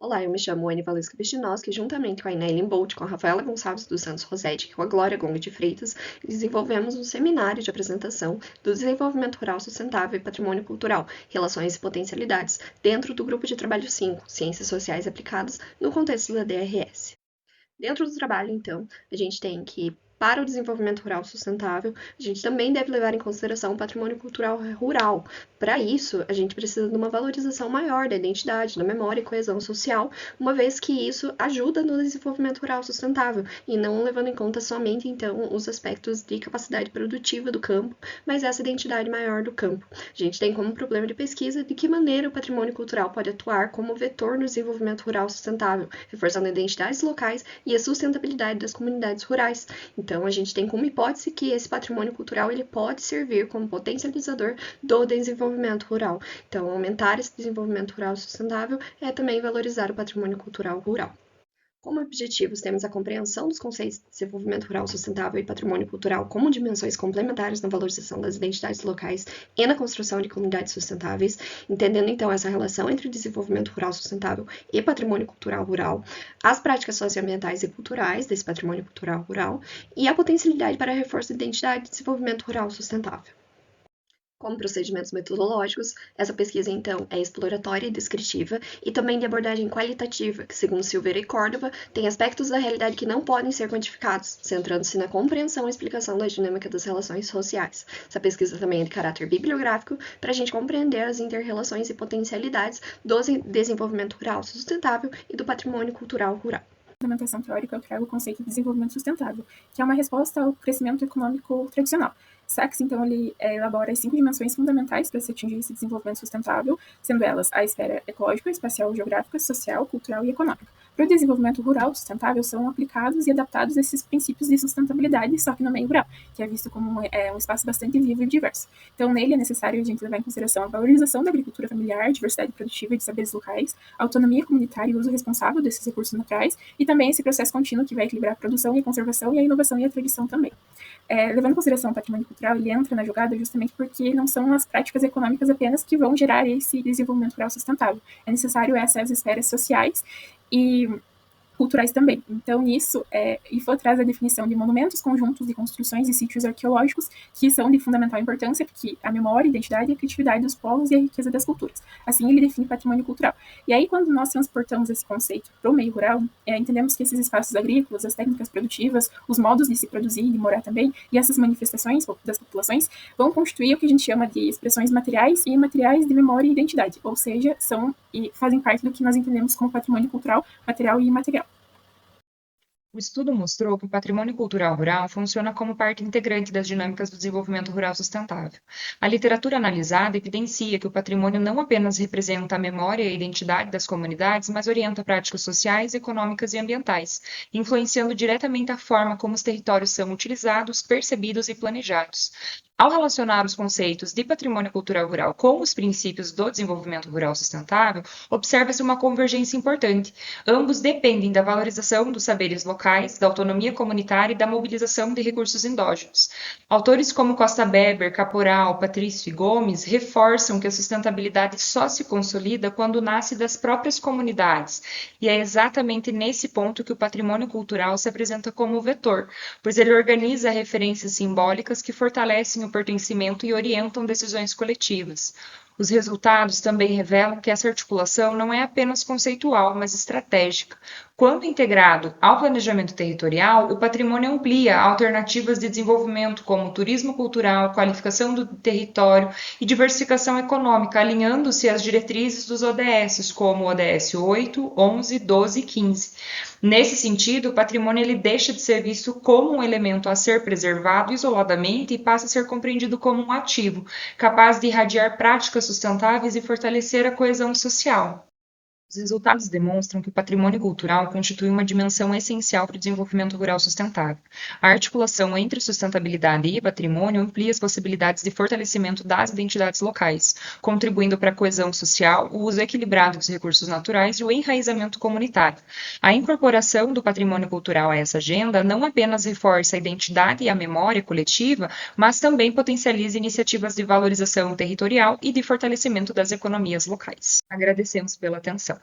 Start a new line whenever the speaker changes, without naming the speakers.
Olá, eu me chamo Anne Valesca Vichnowsky, juntamente com a Inês Bolt, com a Rafaela Gonçalves dos Santos Rossetti e com a Glória Gonga de Freitas, desenvolvemos um seminário de apresentação do desenvolvimento rural sustentável e patrimônio cultural, relações e potencialidades, dentro do grupo de trabalho 5, Ciências Sociais Aplicadas, no contexto da DRS. Dentro do trabalho, então, a gente tem que, para o desenvolvimento rural sustentável, a gente também deve levar em consideração o patrimônio cultural rural. Para isso, a gente precisa de uma valorização maior da identidade, da memória e coesão social, uma vez que isso ajuda no desenvolvimento rural sustentável, e não levando em conta somente, então, os aspectos de capacidade produtiva do campo, mas essa identidade maior do campo. A gente tem como problema de pesquisa de que maneira o patrimônio cultural pode atuar como vetor no desenvolvimento rural sustentável, reforçando identidades locais e a sustentabilidade das comunidades rurais. Então, a gente tem como hipótese que esse patrimônio cultural ele pode servir como potencializador do desenvolvimento rural. Então, aumentar esse desenvolvimento rural sustentável é também valorizar o patrimônio cultural rural. Como objetivos, temos a compreensão dos conceitos de desenvolvimento rural sustentável e patrimônio cultural como dimensões complementares na valorização das identidades locais e na construção de comunidades sustentáveis, entendendo então essa relação entre o desenvolvimento rural sustentável e patrimônio cultural rural, as práticas socioambientais e culturais desse patrimônio cultural rural e a potencialidade para reforço da identidade de desenvolvimento rural sustentável. Como procedimentos metodológicos, essa pesquisa, então, é exploratória e descritiva, e também de abordagem qualitativa, que, segundo Silveira e Córdova, tem aspectos da realidade que não podem ser quantificados, centrando-se na compreensão e explicação da dinâmica das relações sociais. Essa pesquisa também é de caráter bibliográfico, para a gente compreender as inter-relações e potencialidades do desenvolvimento rural sustentável e do patrimônio cultural rural.
Fundamentação teórica, eu trago o conceito de desenvolvimento sustentável, que é uma resposta ao crescimento econômico tradicional. Sachs, então, ele elabora as 5 dimensões fundamentais para se atingir esse desenvolvimento sustentável, sendo elas a esfera ecológica, espacial, geográfica, social, cultural e econômica. Para o desenvolvimento rural sustentável, são aplicados e adaptados esses princípios de sustentabilidade, só que no meio rural, que é visto como um espaço bastante vivo e diverso. Então, nele é necessário a gente levar em consideração a valorização da agricultura familiar, diversidade produtiva e de saberes locais, a autonomia comunitária e o uso responsável desses recursos naturais, e também esse processo contínuo que vai equilibrar a produção e a conservação e a inovação e a tradição também. Levando em consideração o patrimônio cultural, ele entra na jogada justamente porque não são as práticas econômicas apenas que vão gerar esse desenvolvimento rural sustentável. É necessário essas esferas sociais e culturais também. Então, nisso, IFO traz a definição de monumentos, conjuntos de construções e sítios arqueológicos que são de fundamental importância, porque a memória, a identidade e a criatividade dos povos e a riqueza das culturas. Assim, ele define patrimônio cultural. E aí, quando nós transportamos esse conceito para o meio rural, entendemos que esses espaços agrícolas, as técnicas produtivas, os modos de se produzir e de morar também, e essas manifestações das populações vão constituir o que a gente chama de expressões materiais e imateriais de memória e identidade, ou seja, são e fazem parte do que nós entendemos como patrimônio cultural, material e imaterial.
O estudo mostrou que o patrimônio cultural rural funciona como parte integrante das dinâmicas do desenvolvimento rural sustentável. A literatura analisada evidencia que o patrimônio não apenas representa a memória e a identidade das comunidades, mas orienta práticas sociais, econômicas e ambientais, influenciando diretamente a forma como os territórios são utilizados, percebidos e planejados. Ao relacionar os conceitos de patrimônio cultural rural com os princípios do desenvolvimento rural sustentável, observa-se uma convergência importante. Ambos dependem da valorização dos saberes locais, da autonomia comunitária e da mobilização de recursos endógenos. Autores como Costa Weber, Caporal, Patrício e Gomes reforçam que a sustentabilidade só se consolida quando nasce das próprias comunidades, e é exatamente nesse ponto que o patrimônio cultural se apresenta como vetor, pois ele organiza referências simbólicas que fortalecem o pertencimento e orientam decisões coletivas. Os resultados também revelam que essa articulação não é apenas conceitual, mas estratégica. Quando integrado ao planejamento territorial, o patrimônio amplia alternativas de desenvolvimento como turismo cultural, qualificação do território e diversificação econômica, alinhando-se às diretrizes dos ODS, como o ODS 8, 11, 12 e 15. Nesse sentido, o patrimônio ele deixa de ser visto como um elemento a ser preservado isoladamente e passa a ser compreendido como um ativo, capaz de irradiar práticas sustentáveis e fortalecer a coesão social. Os resultados demonstram que o patrimônio cultural constitui uma dimensão essencial para o desenvolvimento rural sustentável. A articulação entre sustentabilidade e patrimônio amplia as possibilidades de fortalecimento das identidades locais, contribuindo para a coesão social, o uso equilibrado dos recursos naturais e o enraizamento comunitário. A incorporação do patrimônio cultural a essa agenda não apenas reforça a identidade e a memória coletiva, mas também potencializa iniciativas de valorização territorial e de fortalecimento das economias locais. Agradecemos pela atenção.